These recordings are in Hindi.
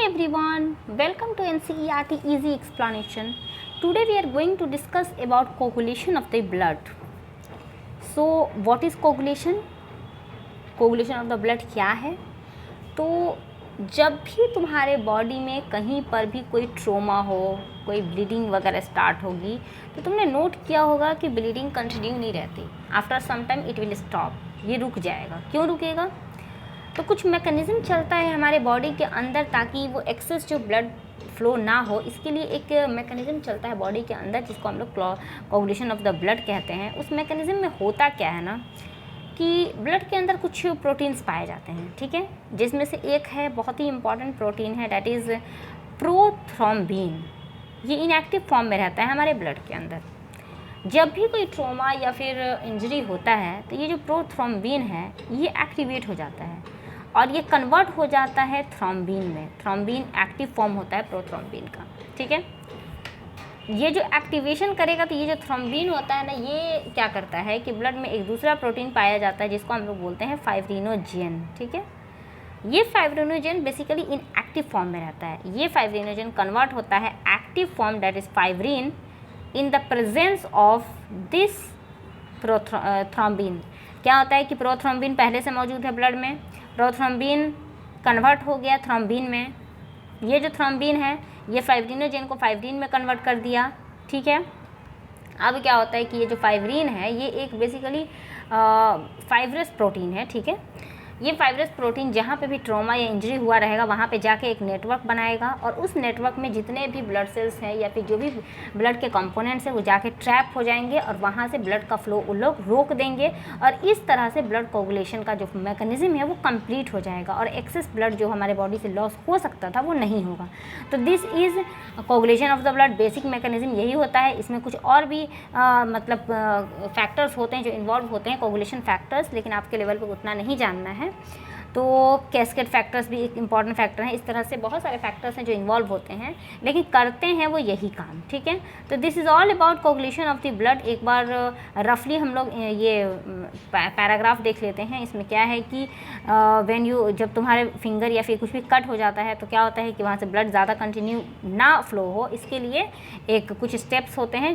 everyone, welcome to NCERT Easy Explanation. Today we are going to discuss about coagulation of the blood. So what is coagulation? Coagulation of the blood क्या है? तो जब भी तुम्हारे बॉडी में कहीं पर भी कोई ट्रोमा हो, कोई ब्लीडिंग वगैरह स्टार्ट होगी, तो तुमने नोट किया होगा कि ब्लीडिंग कंटिन्यू नहीं रहती. After some time it will stop, ये रुक जाएगा. क्यों रुकेगा? तो कुछ मैकेनिज़्म चलता है हमारे बॉडी के अंदर ताकि वो एक्सेस जो ब्लड फ्लो ना हो, इसके लिए एक मैकेनिज़्म चलता है बॉडी के अंदर जिसको हम लोग कोagulation ऑफ द ब्लड कहते हैं. उस मैकेनिज़्म में होता क्या है ना कि ब्लड के अंदर कुछ प्रोटीन्स पाए जाते हैं, ठीक है, जिसमें से एक है बहुत ही इंपॉर्टेंट प्रोटीन है, डैट इज़ प्रोथ्रोम्बिन. ये इनएक्टिव फॉर्म में रहता है हमारे ब्लड के अंदर. जब भी कोई ट्रोमा या फिर इंजरी होता है तो ये जो प्रोथ्रोम्बिन है ये एक्टिवेट हो जाता है और ये कन्वर्ट हो जाता है थ्रोम्बिन में. थ्रोम्बिन एक्टिव फॉर्म होता है प्रोथ्रोम्बिन का, ठीक है. ये जो एक्टिवेशन करेगा तो ये जो थ्रोम्बिन होता है ना, ये क्या करता है कि ब्लड में एक दूसरा प्रोटीन पाया जाता है जिसको हम लोग बोलते हैं फाइब्रिनोजेन, ठीक है. ये फाइब्रिनोजेन बेसिकली इन एक्टिव फॉर्म में रहता है. ये फाइब्रिनोजेन कन्वर्ट होता है active form that is fibrin in the presence of this prothrombin. क्या होता है कि प्रोथ्रोम्बिन पहले से मौजूद है ब्लड में, प्रोथ्रोम्बिन कन्वर्ट हो गया थ्रोम्बिन में. ये जो थ्रोम्बिन है ये फाइब्रिनोजेन को फाइब्रिन में कन्वर्ट कर दिया, ठीक है. अब क्या होता है कि ये जो फाइब्रिन है ये एक बेसिकली फाइब्रस प्रोटीन है, ठीक है. ये फाइब्रस प्रोटीन जहाँ पे भी ट्रॉमा या इंजरी हुआ रहेगा वहाँ पे जाके एक नेटवर्क बनाएगा और उस नेटवर्क में जितने भी ब्लड सेल्स हैं या फिर जो भी ब्लड के कंपोनेंट्स हैं वो जाके ट्रैप हो जाएंगे और वहाँ से ब्लड का फ्लो उन लोग रोक देंगे और इस तरह से ब्लड कोगुलेशन का जो मैकेनिज्म है वो कंप्लीट हो जाएगा और एक्सेस ब्लड जो हमारे बॉडी से लॉस हो सकता था वो नहीं होगा. तो this is coagulation of the blood. Basic mechanism यही होता है. इसमें कुछ और भी मतलब फैक्टर्स होते हैं जो इन्वॉल्व होते हैं, कोगुलेशन फैक्टर्स, लेकिन आपके लेवल पर उतना नहीं जानना है. तो कैस्केड फैक्टर्स भी एक इम्पॉर्टेंट फैक्टर हैं. इस तरह से बहुत सारे फैक्टर्स हैं जो इन्वॉल्व होते हैं लेकिन करते हैं वो यही काम, ठीक है. तो this is all about coagulation of the blood. एक बार रफली हम लोग ये पैराग्राफ देख लेते हैं. इसमें क्या है कि जब तुम्हारे फिंगर या फिर कुछ भी कट हो जाता है तो क्या होता है कि वहाँ से ब्लड ज़्यादा कंटिन्यू ना फ्लो हो, इसके लिए एक कुछ स्टेप्स होते हैं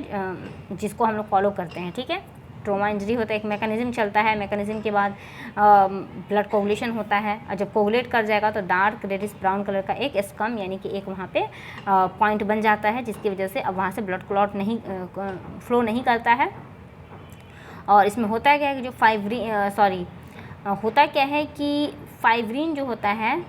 जिसको हम लोग फॉलो करते हैं, ठीक है. ट्रोमा इंजरी होता है, एक मैकेनिज़्म चलता है, मैकेनिज़्म के बाद ब्लड कोगुलेशन होता है और जब कोगुलेट कर जाएगा तो डार्क रेडिश ब्राउन कलर का एक स्कम यानी कि एक वहाँ पे पॉइंट बन जाता है जिसकी वजह से अब वहाँ से ब्लड क्लॉट नहीं फ्लो नहीं करता है. और इसमें होता क्या है कि जो होता क्या है कि फाइब्रिन जो होता है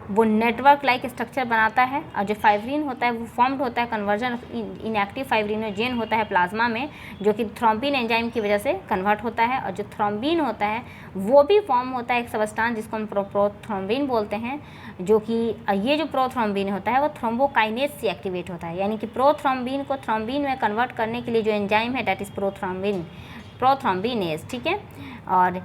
वो नेटवर्क लाइक स्ट्रक्चर बनाता है और जो फाइब्रिन होता है वो फॉर्म्ड होता है कन्वर्जन इनएक्टिव फाइब्रिनोजेन होता है प्लाज्मा में जो कि थ्रोम्बिन एंजाइम की वजह से कन्वर्ट होता है. और जो थ्रोम्बिन होता है वो भी फॉर्म होता है एक सबस्टांस जिसको हम प्रोथ्रोम्बिन बोलते हैं, जो कि ये जो प्रोथ्रोम्बिन होता है वो थ्रोम्बोकाइनेज से एक्टिवेट होता है. यानी कि प्रोथ्रोम्बिन को थ्रोम्बिन में कन्वर्ट करने के लिए जो एंजाइम है डैट इज़ प्रोथ्रोम्बिनेज, ठीक है. और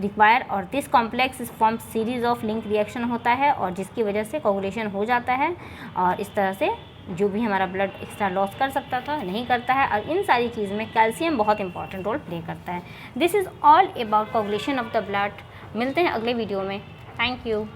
रिक्वायर और दिस कॉम्प्लेक्स इस form series of link reaction होता है और जिसकी वजह से कोगुलेशन हो जाता है और इस तरह से जो भी हमारा ब्लड एक्स्ट्रा लॉस कर सकता था नहीं करता है. और इन सारी चीज़ में कैल्शियम बहुत इंपॉर्टेंट रोल प्ले करता है. This is all about coagulation of the blood. मिलते हैं अगले वीडियो में. Thank you.